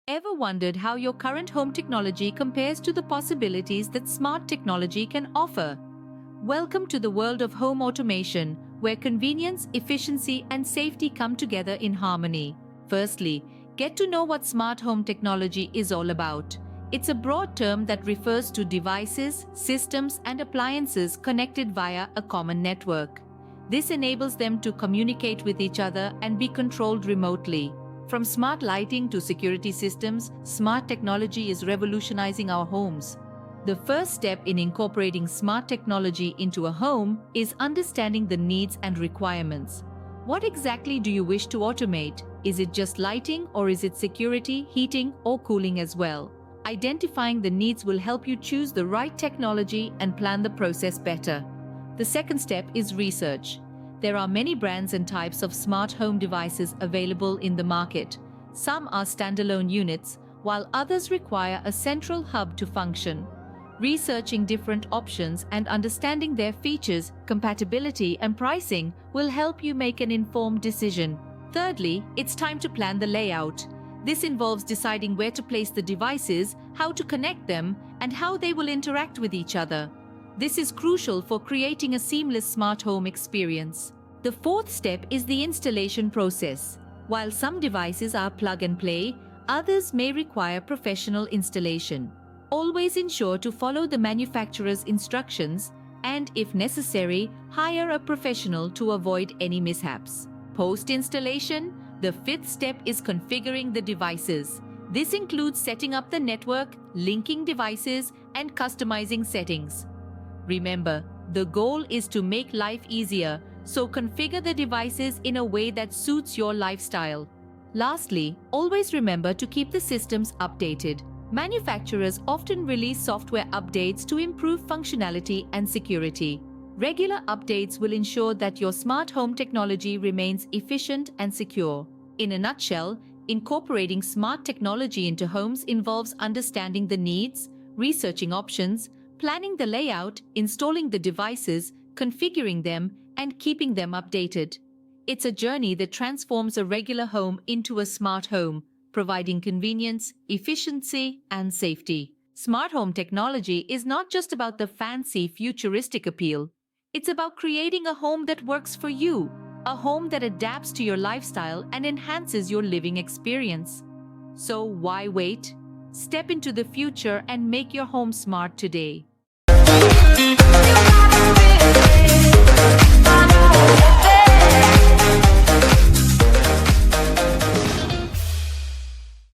Ever wondered how your current home technology compares to the possibilities that smart technology can offer? Welcome to the world of home automation, where convenience, efficiency, and safety come together in harmony. Firstly, get to know what smart home technology is all about. It's a broad term that refers to devices, systems, and appliances connected via a common network. This enables them to communicate with each other and be controlled remotely. From smart lighting to security systems, smart technology is revolutionizing our homes. The first step in incorporating smart technology into a home is understanding the needs and requirements. What exactly do you wish to automate? Is it just lighting, or is it security, heating, or cooling as well? Identifying the needs will help you choose the right technology and plan the process better. The second step is research. There are many brands and types of smart home devices available in the market. Some are standalone units, while others require a central hub to function. Researching different options and understanding their features, compatibility, and pricing will help you make an informed decision. Thirdly, it's time to plan the layout. This involves deciding where to place the devices, how to connect them, and how they will interact with each other. This is crucial for creating a seamless smart home experience. The fourth step is the installation process. While some devices are plug and play, others may require professional installation. Always ensure to follow the manufacturer's instructions and, if necessary, hire a professional to avoid any mishaps. Post-installation, the fifth step is configuring the devices. This includes setting up the network, linking devices, and customizing settings. Remember, the goal is to make life easier, so configure the devices in a way that suits your lifestyle. Lastly, always remember to keep the systems updated. Manufacturers often release software updates to improve functionality and security. Regular updates will ensure that your smart home technology remains efficient and secure. In a nutshell, incorporating smart technology into homes involves understanding the needs, researching options, planning the layout, installing the devices, configuring them, and keeping them updated. It's a journey that transforms a regular home into a smart home, providing convenience, efficiency, and safety. Smart home technology is not just about the fancy, futuristic appeal. It's about creating a home that works for you, a home that adapts to your lifestyle and enhances your living experience. So why wait? Step into the future and make your home smart today.